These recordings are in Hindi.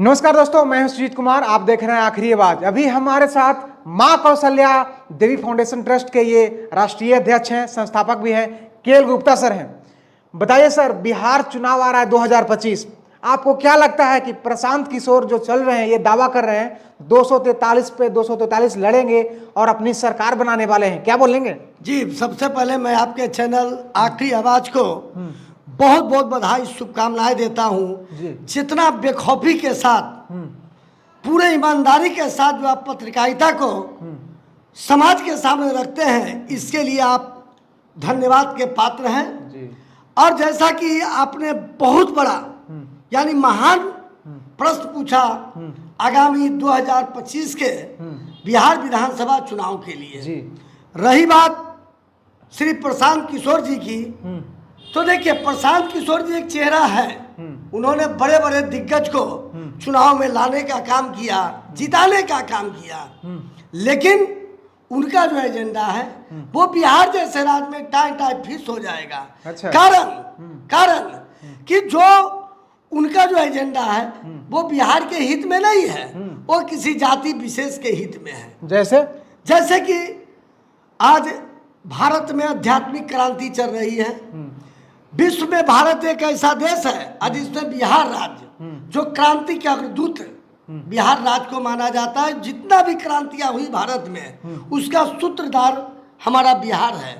नमस्कार दोस्तों, मैं हूं सुजीत कुमार। आप देख रहे हैं आखिरी आवाज। अभी हमारे साथ मां कौशल्या देवी फाउंडेशन ट्रस्ट के ये राष्ट्रीय अध्यक्ष हैं, संस्थापक भी हैं, केएल गुप्ता सर हैं। बताइए सर, बिहार चुनाव आ रहा है 2025, आपको क्या लगता है कि प्रशांत किशोर जो चल रहे हैं, ये दावा कर रहे हैं 243 पे 243 लड़ेंगे और अपनी सरकार बनाने वाले हैं, क्या बोलेंगे? जी, सबसे पहले मैं आपके चैनल आखिरी आवाज को बहुत बहुत बधाई शुभकामनाएं देता हूं। जितना बेखौफी के साथ, पूरे ईमानदारी के साथ जो आप पत्रकारिता को समाज के सामने रखते हैं, इसके लिए आप धन्यवाद के पात्र हैं। और जैसा कि आपने बहुत बड़ा यानी महान प्रश्न पूछा आगामी 2025 के बिहार विधानसभा चुनाव के लिए, रही बात श्री प्रशांत किशोर जी की, तो देखिए प्रशांत किशोर जी एक चेहरा है। उन्होंने बड़े बड़े दिग्गज को चुनाव में लाने का काम किया, जिताने का काम किया, लेकिन उनका जो एजेंडा है वो बिहार जैसे राज्य में टाई टाई फिस हो जाएगा। अच्छा। कारण कि जो उनका जो एजेंडा है वो बिहार के हित में नहीं है, वो किसी जाति विशेष के हित में है। जैसे कि आज भारत में आध्यात्मिक क्रांति चल रही है। विश्व में भारत एक ऐसा देश है आज जिसमें बिहार राज्य जो क्रांति के अग्रदूत बिहार राज्य को माना जाता है। जितना भी क्रांतियां हुई भारत में, उसका सूत्रधार हमारा बिहार है।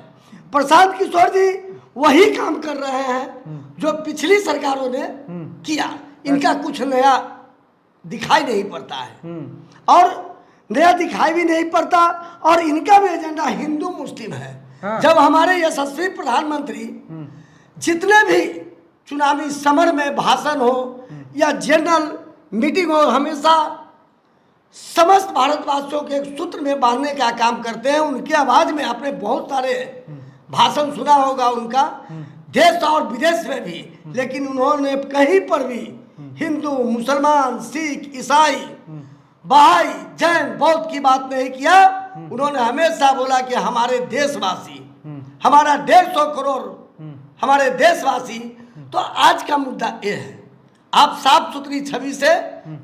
प्रशांत किशोर जी वही काम कर रहे हैं जो पिछली सरकारों ने किया। इनका कुछ नया दिखाई नहीं पड़ता है, और नया दिखाई भी नहीं पड़ता। और इनका भी एजेंडा हिंदू मुस्लिम है। जब हमारे यशस्वी प्रधानमंत्री जितने भी चुनावी समर में भाषण हो या जनरल मीटिंग हो, हमेशा समस्त भारतवासियों के एक सूत्र में बांधने का काम करते हैं। उनकी आवाज में आपने बहुत सारे भाषण सुना होगा उनका, देश और विदेश में भी, लेकिन उन्होंने कहीं पर भी हिंदू, मुसलमान, सिख, ईसाई, बहाई, जैन, बौद्ध की बात नहीं किया। उन्होंने हमेशा बोला कि हमारे देशवासी, हमारा 150 करोड़ हमारे देशवासी। तो आज का मुद्दा ये है, आप साफ सुथरी छवि से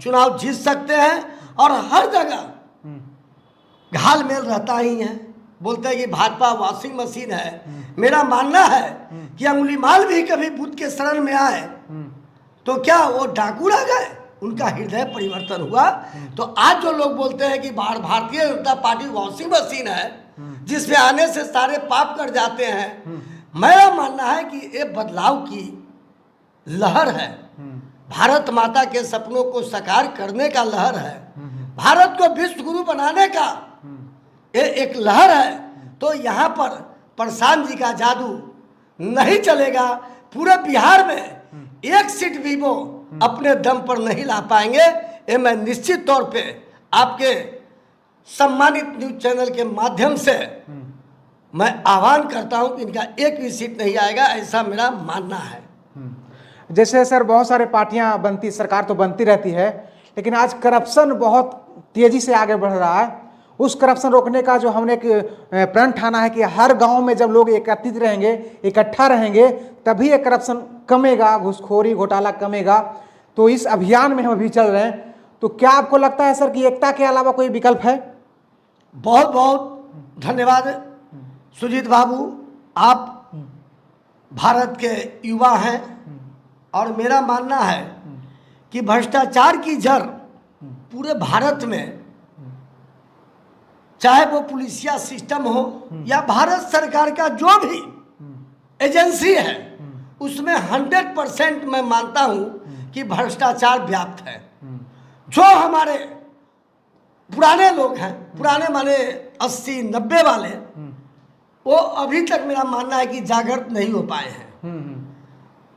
चुनाव जीत सकते हैं, और हर जगह घाल मेल रहता ही है। बोलते हैं कि भाजपा वॉशिंग मशीन है। मेरा मानना है कि अंगुलीमाल भी कभी बुद्ध के शरण में आए तो क्या वो डाकू रह गए? उनका हृदय परिवर्तन हुआ। तो आज जो लोग बोलते हैं कि Bharatiya Janata party washing machine है जिसमें आने से सारे पाप कर जाते हैं, मेरा मानना है कि ये बदलाव की लहर है। भारत माता के सपनों को साकार करने का लहर है। भारत को विश्व गुरु बनाने का ये एक लहर है। तो यहाँ पर प्रशांत जी का जादू नहीं चलेगा। पूरे बिहार में एक सीट भी वो अपने दम पर नहीं ला पाएंगे। ये मैं निश्चित तौर पे आपके सम्मानित न्यूज चैनल के माध्यम से मैं आह्वान करता हूं कि इनका एक भी सीट नहीं आएगा, ऐसा मेरा मानना है। जैसे सर, बहुत सारे पार्टियां बनती, सरकार तो बनती रहती है, लेकिन आज करप्शन बहुत तेजी से आगे बढ़ रहा है। उस करप्शन रोकने का जो हमने एक प्रण ठाना है कि हर गांव में जब लोग एकत्रित रहेंगे, इकट्ठा रहेंगे, तभी ये करप्शन कमेगा, घूसखोरी घोटाला कमेगा। तो इस अभियान में हम अभी चल रहे हैं। तो क्या आपको लगता है सर कि एकता के अलावा कोई विकल्प है? बहुत बहुत धन्यवाद सुजीत बाबू। आप भारत के युवा हैं, और मेरा मानना है कि भ्रष्टाचार की जड़ पूरे भारत में, चाहे वो पुलिसिया सिस्टम हो या भारत सरकार का जो भी एजेंसी है, उसमें 100% मैं मानता हूं कि भ्रष्टाचार व्याप्त है। जो हमारे पुराने लोग हैं, पुराने माने 80-90 वाले, वो अभी तक मेरा मानना है कि जागृत नहीं हो पाए हैं।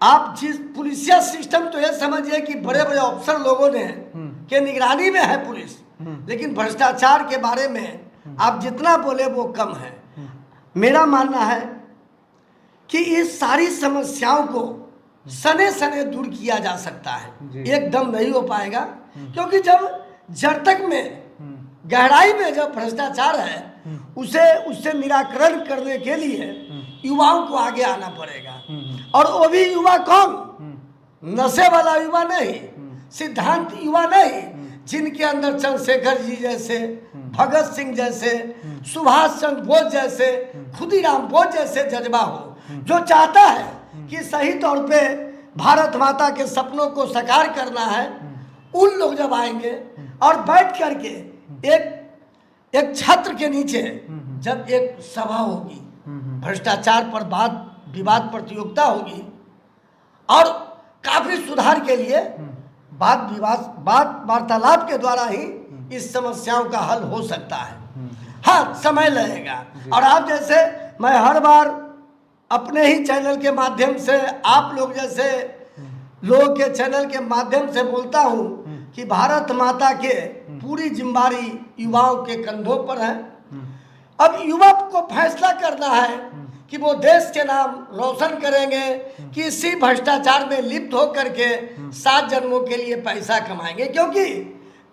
आप जिस पुलिसिया सिस्टम, तो ये समझिए कि बड़े बड़े अफसर लोगों ने के निगरानी में है पुलिस, लेकिन भ्रष्टाचार के बारे में आप जितना बोले वो कम है। मेरा मानना है कि इस सारी समस्याओं को सने सने दूर किया जा सकता है। एकदम नहीं हो पाएगा, क्योंकि जब जड़ तक में, गहराई में जब भ्रष्टाचार है, उससे निराकरण करने के लिए युवाओं को आगे आना पड़ेगा। और वो भी युवा कौन? नशे वाला युवा नहीं, सिद्धांत युवा नहीं, जिनके अंदर चंद्रशेखर जी जैसे, भगत सिंह जैसे, सुभाष चंद्र बोस जैसे, खुदीराम बोस जैसे जज्बा हो, जो चाहता है कि सही तौर पे भारत माता के सपनों को साकार करना है, उन लोग जब आएंगे और बैठ करके एक छत्र के नीचे जब एक सभा होगी, भ्रष्टाचार पर विवाद प्रतियोगिता होगी और काफी सुधार के लिए बात वार्तालाप के द्वारा ही इस समस्याओं का हल हो सकता है। हाँ, समय लगेगा। और आप जैसे, मैं हर बार अपने ही चैनल के माध्यम से, आप लोग जैसे लोगों के चैनल के माध्यम से बोलता हूँ कि भारत माता के पूरी जिम्मेदारी युवाओं के कंधों पर है। अब युवा को फैसला करना है कि वो देश के नाम रोशन करेंगे कि इसी भ्रष्टाचार में लिप्त होकर के 7 जन्मों के लिए पैसा कमाएंगे। क्योंकि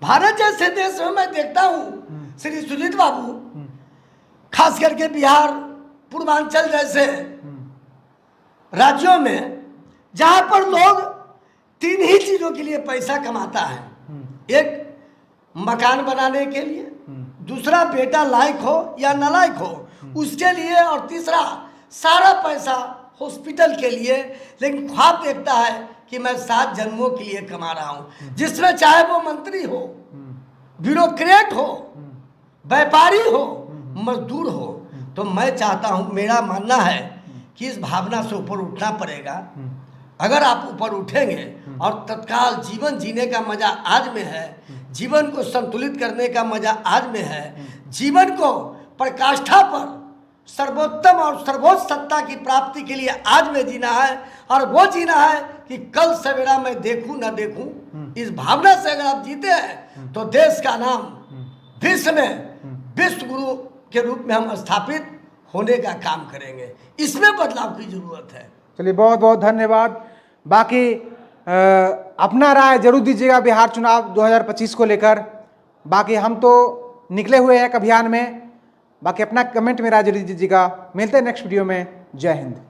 भारत जैसे देश में मैं देखता हूँ श्री सुजीत बाबू, खास करके बिहार, पूर्वांचल जैसे राज्यों में, जहाँ पर लोग 3 ही चीज़ों के लिए पैसा कमाता है। एक, मकान बनाने के लिए, दूसरा बेटा लायक हो या नालायक हो उसके लिए, और तीसरा सारा पैसा हॉस्पिटल के लिए। लेकिन ख्वाब देखता है कि मैं 7 जन्मों के लिए कमा रहा हूँ, जिसमें चाहे वो मंत्री हो, ब्यूरोक्रेट हो, व्यापारी हो, मजदूर हो। तो मैं चाहता हूँ, मेरा मानना है कि इस भावना से ऊपर उठना पड़ेगा। अगर आप ऊपर उठेंगे और तत्काल जीवन जीने का मजा आज में है, जीवन को संतुलित करने का मजा आज में है, जीवन को प्रकाष्ठा पर सर्वोत्तम और सर्वोच्च सत्ता की प्राप्ति के लिए आज में जीना है, और वो जीना है कि कल सवेरा मैं देखूं ना देखूं। इस भावना से अगर आप जीते हैं तो देश का नाम विश्व में विश्व गुरु के रूप में हम स्थापित होने का काम करेंगे। इसमें बदलाव की जरूरत है। चलिए, बहुत बहुत धन्यवाद। बाकी अपना राय जरूर दीजिएगा बिहार चुनाव 2025 को लेकर। बाकी हम तो निकले हुए हैं एक अभियान में, बाकी अपना कमेंट में राय जरूर दीजिएगा। मिलते हैं नेक्स्ट वीडियो में। जय हिंद।